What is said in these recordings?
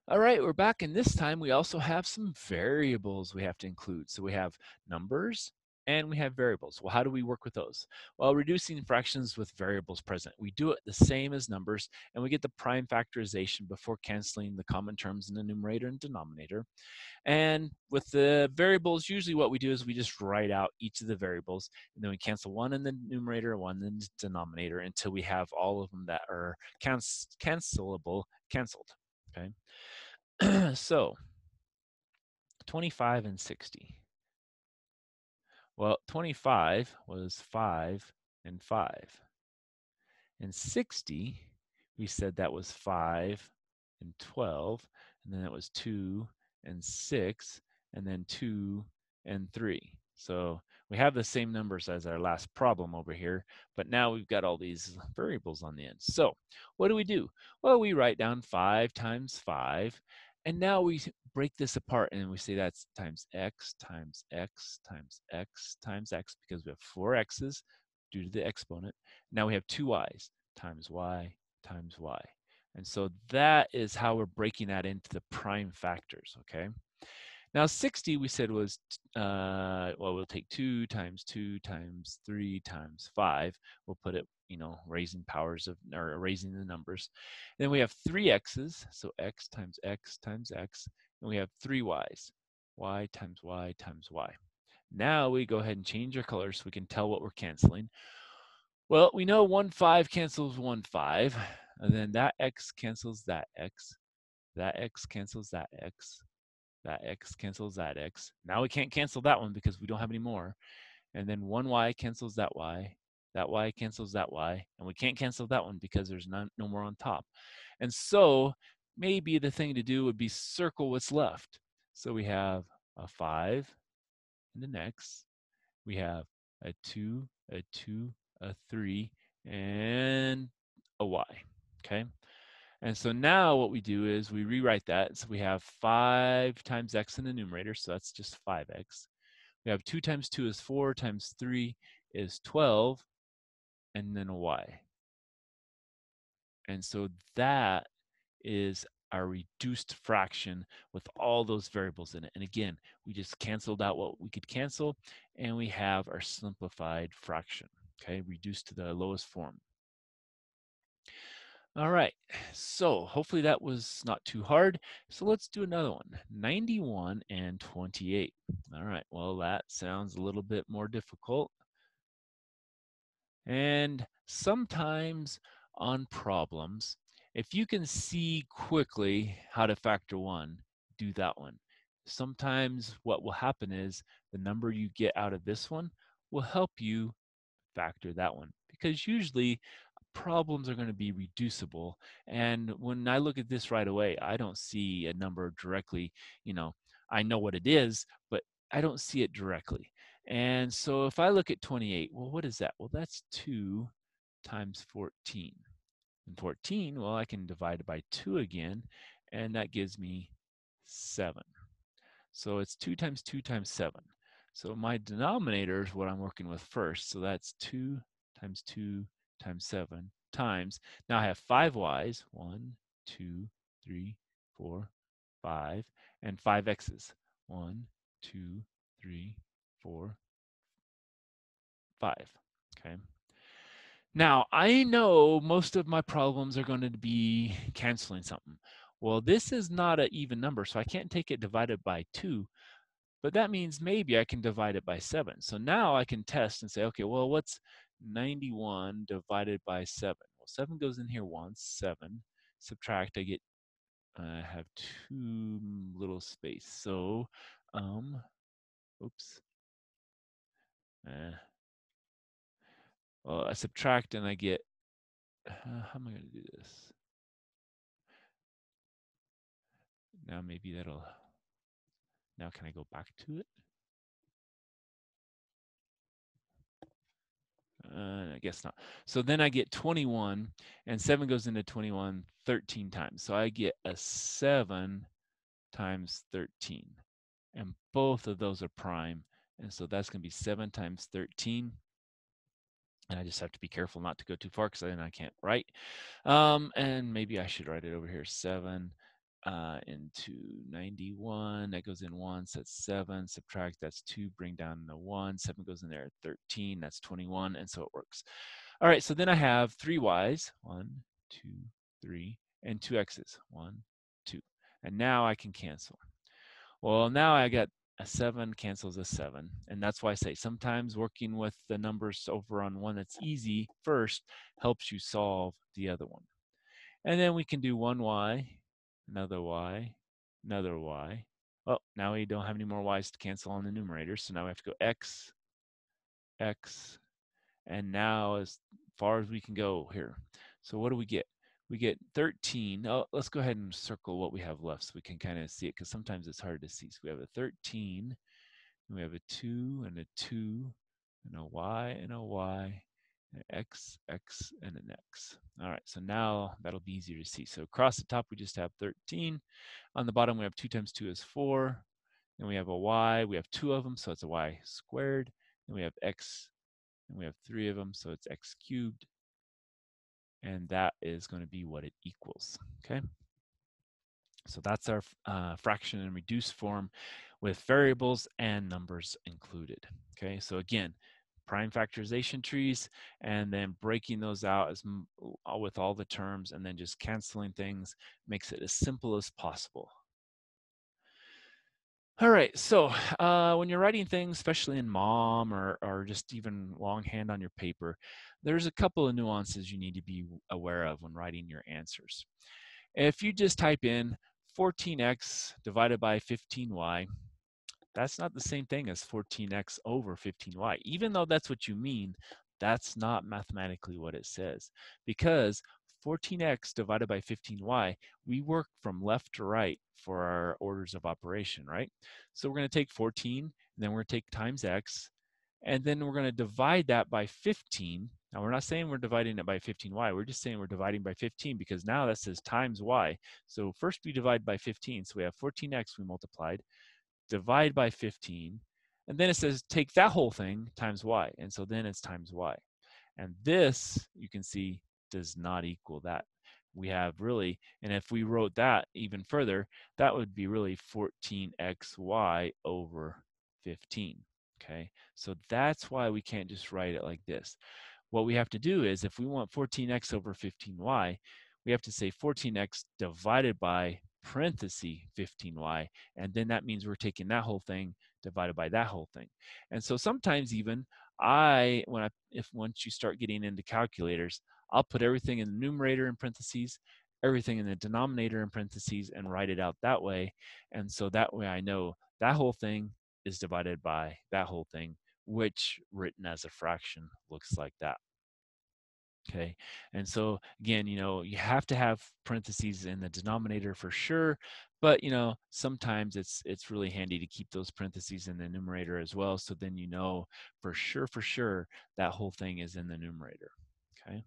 All right, we're back, and this time we also have some variables we have to include. So we have numbers and we have variables. Well, how do we work with those? Well, reducing fractions with variables present. We do it the same as numbers, and we get the prime factorization before canceling the common terms in the numerator and denominator. And with the variables, usually what we do is we just write out each of the variables, and then we cancel one in the numerator, one in the denominator, until we have all of them that are cancelable canceled. Okay. So 25 and 60. Well, 25 was 5 and 5. And 60, we said that was 5 and 12. And then that was 2 and 6. And then 2 and 3. So we have the same numbers as our last problem over here, but now we've got all these variables on the end. So what do? Well, we write down 5 times 5, and now we break this apart and we say that's times x times x times x times x, because we have 4 x's due to the exponent. Now we have 2 y's times y times y. And so that is how we're breaking that into the prime factors, okay? Now 60 we said was, well, we'll take 2 times 3 times 5. We'll put it, raising powers of, or raising the numbers. And then we have 3 x's, so x times x times x. And we have 3 y's, y times y times y. Now we go ahead and change our colors so we can tell what we're canceling. Well, we know 1, 5 cancels 1, 5. And then that x cancels that x. That x cancels that x. That x cancels that x. Now we can't cancel that one because we don't have any more. And then 1y cancels that y. That y cancels that y. And we can't cancel that one because there's no more on top. And so maybe the thing to do would be circle what's left. So we have a 5 and an x. We have a 2, a 2, a 3, and a y. Okay. And so now what we do is we rewrite that. So we have 5 times x in the numerator, so that's just 5x. We have 2 times 2 is 4, times 3 is 12, and then a y. And so that is our reduced fraction with all those variables in it. And again, we just canceled out what we could cancel, and we have our simplified fraction, okay, reduced to the lowest form. All right, so hopefully that was not too hard. So let's do another one, 91 and 28. All right, well, that sounds a little bit more difficult. And sometimes on problems, if you can see quickly how to factor one, do that one. Sometimes what will happen is the number you get out of this one will help you factor that one, because usually problems are going to be reducible. And when I look at this right away, I don't see a number directly, I know what it is, but I don't see it directly. And so if I look at 28, well, what is that? Well, that's 2 times 14. And 14, well, I can divide it by 2 again, and that gives me 7. So it's 2 times 2 times 7. So my denominator is what I'm working with first. So that's 2 times 2 times 7 times. Now I have 5 y's, 1, 2, 3, 4, 5, and 5 x's, 1, 2, 3, 4, 5. Okay. Now I know most of my problems are going to be canceling something. Well, this is not an even number, so I can't take it divided by 2. But that means maybe I can divide it by 7. So now I can test and say, okay, well, what's 91 divided by 7? Well, 7 goes in here once, 7. Subtract, I have 2 little space. So, oops. Well, I subtract and I get, how am I going to do this? Now maybe that'll, now can I go back to it? I guess not. So then I get 21, and 7 goes into 21 13 times. So I get a 7 times 13. And both of those are prime. And so that's going to be 7 times 13. And I just have to be careful not to go too far because then I can't write. And maybe I should write it over here. 7 into 91. That goes in once, that's 7. Subtract, that's 2. Bring down the 1. 7 goes in there, 13. That's 21, and so it works. All right, so then I have 3 y's, 1, 2, 3, and 2 x's, 1, 2. And now I can cancel. Well, now I got a 7 cancels a 7. And that's why I say sometimes working with the numbers over on one that's easy first helps you solve the other one. And then we can do 1y, another y, another y. Oh, now we don't have any more y's to cancel on the numerator. So now we have to go x, x, and now as far as we can go here. So what do we get? We get 13. Oh, let's go ahead and circle what we have left so we can kind of see it, because sometimes it's hard to see. So we have a 13, and we have a 2 and a 2, and a y and a y, an x, x, and an x. All right, so now that'll be easier to see. So across the top, we just have 13. On the bottom, we have 2 times 2 is 4. Then we have a y. We have 2 of them, so it's a y squared. Then we have x, and we have 3 of them, so it's x cubed. And that is going to be what it equals, okay? So that's our fraction in reduced form with variables and numbers included, okay? So again, prime factorization trees, and then breaking those out as with all the terms, and then just canceling things makes it as simple as possible. All right, so when you're writing things, especially in MOM or just even longhand on your paper, there's a couple of nuances you need to be aware of when writing your answers. If you just type in 14x divided by 15y, that's not the same thing as 14x over 15y. Even though that's what you mean, that's not mathematically what it says, because 14x divided by 15y, we work from left to right for our orders of operation, right? So we're going to take 14, and then we're going to take times x, and then we're going to divide that by 15. Now, we're not saying we're dividing it by 15y. We're just saying we're dividing by 15 because now that says times y. So first we divide by 15. So we have 14x we multiplied, divide by 15, and then it says take that whole thing times y. And so then it's times y. And this, you can see, does not equal that. We have really, and if we wrote that even further, that would be really 14xy over 15. Okay, so that's why we can't just write it like this. What we have to do is, if we want 14x over 15y, we have to say 14x divided by parenthesis 15y, and then that means we're taking that whole thing divided by that whole thing. And so sometimes even once you start getting into calculators, I'll put everything in the numerator in parentheses, everything in the denominator in parentheses, and write it out that way. And so that way I know that whole thing is divided by that whole thing, which written as a fraction looks like that. Okay, and so again, you have to have parentheses in the denominator for sure, but sometimes it's really handy to keep those parentheses in the numerator as well, so then for sure that whole thing is in the numerator. Okay.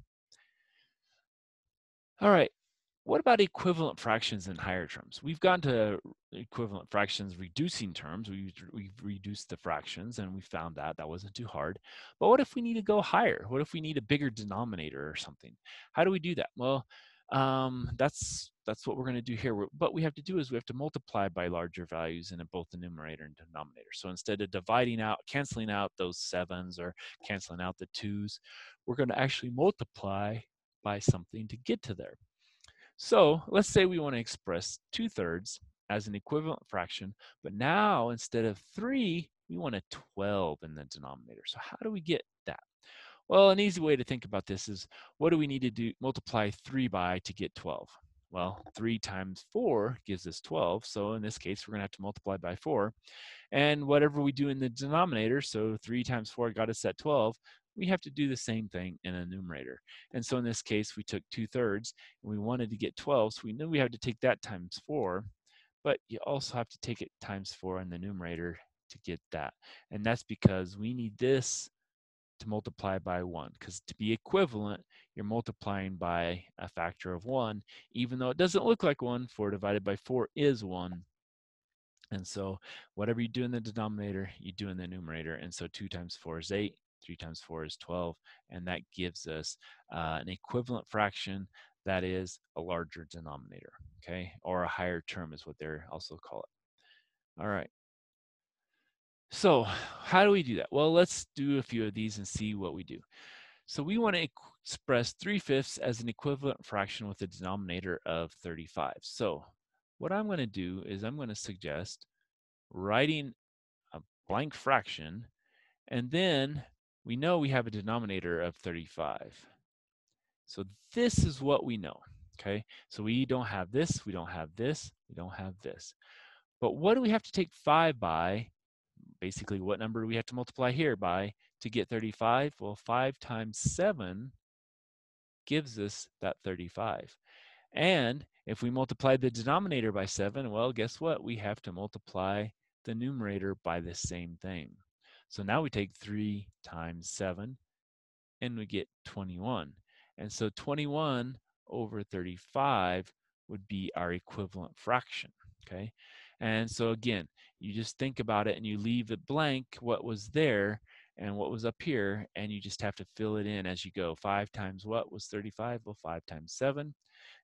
All right. What about equivalent fractions in higher terms? We've gone to equivalent fractions reducing terms. We've reduced the fractions, and we found that wasn't too hard. But what if we need to go higher? What if we need a bigger denominator or something? How do we do that? Well, that's what we're going to do here. What we have to do is we have to multiply by larger values in both the numerator and denominator. So instead of dividing out, canceling out those 7s or canceling out the 2s, we're going to actually multiply by something to get to there. So let's say we want to express 2/3 as an equivalent fraction, but now instead of 3, we want a 12 in the denominator. So how do we get that? Well, an easy way to think about this is, what do we need to do? Multiply 3 by to get 12. Well, 3 times 4 gives us 12. So in this case, we're going to have to multiply by 4. And whatever we do in the denominator, so 3 times 4 got us at 12, we have to do the same thing in a numerator. And so in this case, we took 2/3, and we wanted to get 12, so we knew we had to take that times 4, but you also have to take it times 4 in the numerator to get that. And that's because we need this to multiply by 1, because to be equivalent, you're multiplying by a factor of 1, even though it doesn't look like 1. 4 divided by 4 is 1. And so whatever you do in the denominator, you do in the numerator. And so 2 times 4 is 8, 3 times 4 is 12, and that gives us an equivalent fraction that is a larger denominator, okay? Or a higher term is what they're also call it. All right. So how do we do that? Well, let's do a few of these and see what we do. So we want to express 3/5 as an equivalent fraction with a denominator of 35. So what I'm going to do is I'm going to suggest writing a blank fraction, and then we know we have a denominator of 35. So this is what we know, okay? So we don't have this, we don't have this, we don't have this. But what do we have to take 5 by? Basically, what number do we have to multiply here by to get 35? Well, 5 times 7 gives us that 35. And if we multiply the denominator by 7, well, guess what? We have to multiply the numerator by the same thing. So now we take 3 times 7, and we get 21. And so 21 over 35 would be our equivalent fraction, okay? And so again, you just think about it and you leave it blank what was there and what was up here, and you just have to fill it in as you go. 5 times what was 35? Well, 5 times 7.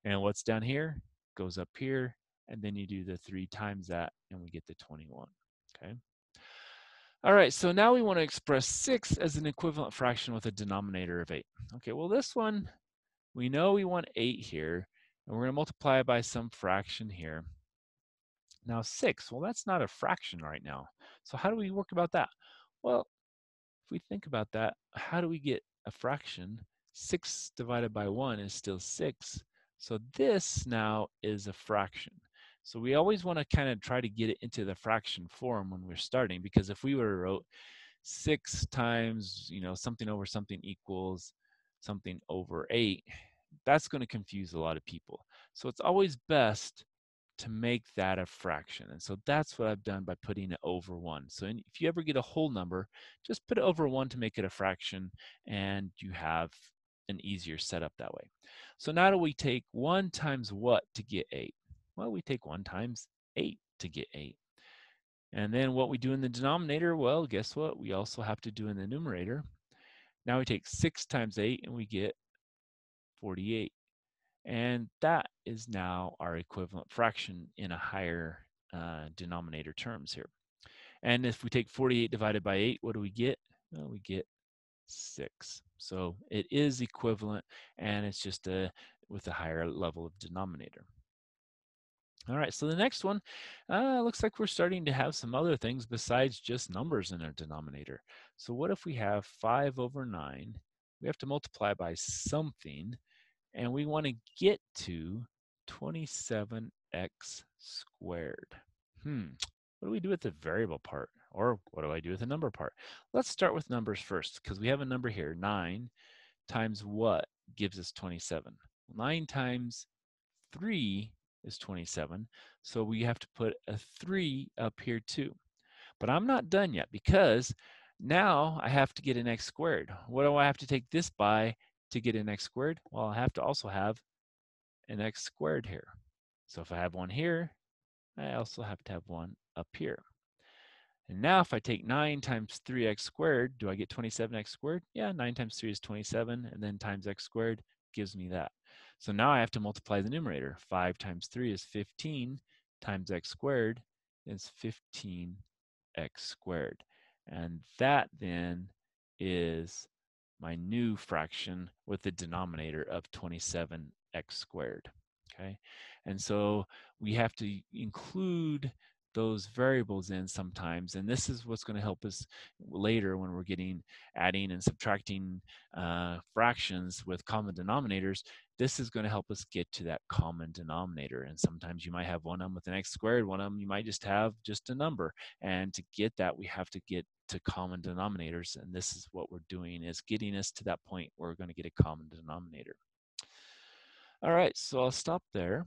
And what's down here goes up here, and then you do the 3 times that, and we get the 21, okay? All right, so now we want to express 6 as an equivalent fraction with a denominator of 8. Okay, well, this one, we know we want 8 here, and we're going to multiply it by some fraction here. Now 6, well, that's not a fraction right now. So how do we work about that? Well, if we think about that, how do we get a fraction? 6 divided by 1 is still 6. So this now is a fraction. So we always want to kind of try to get it into the fraction form when we're starting, because if we were to wrote 6 times, something over something equals something over 8, that's going to confuse a lot of people. So it's always best to make that a fraction. And so that's what I've done by putting it over 1. So if you ever get a whole number, just put it over 1 to make it a fraction, and you have an easier setup that way. So now do we take 1 times what to get 8? Well, we take 1 times 8 to get 8. And then what we do in the denominator, well, guess what? We also have to do in the numerator. Now we take 6 times 8 and we get 48. And that is now our equivalent fraction in a higher denominator terms here. And if we take 48 divided by 8, what do we get? Well, we get 6. So it is equivalent, and it's just with a higher level of denominator. All right, so the next one, looks like we're starting to have some other things besides just numbers in our denominator. So what if we have 5 over 9? We have to multiply by something, and we want to get to 27x squared. What do we do with the variable part? Or what do I do with the number part? Let's start with numbers first, because we have a number here. 9 times what gives us 27? 9 times 3 is 27, so we have to put a 3 up here too. But I'm not done yet, because now I have to get an x squared. What do I have to take this by to get an x squared? Well, I have to also have an x squared here. So if I have one here, I also have to have one up here. And now if I take 9 times 3x squared, do I get 27x squared? Yeah, 9 times 3 is 27, and then times x squared gives me that. So now I have to multiply the numerator. 5 times 3 is 15, times x squared is 15x squared. And that then is my new fraction with the denominator of 27x squared, okay? And so we have to include those variables in sometimes, and this is what's going to help us later when we're adding and subtracting fractions with common denominators. This is going to help us get to that common denominator, and sometimes you might have one of them with an x squared, one of them you might just have just a number, and to get that we have to get to common denominators, and this is what we're doing, is getting us to that point where we're going to get a common denominator. All right, so I'll stop there.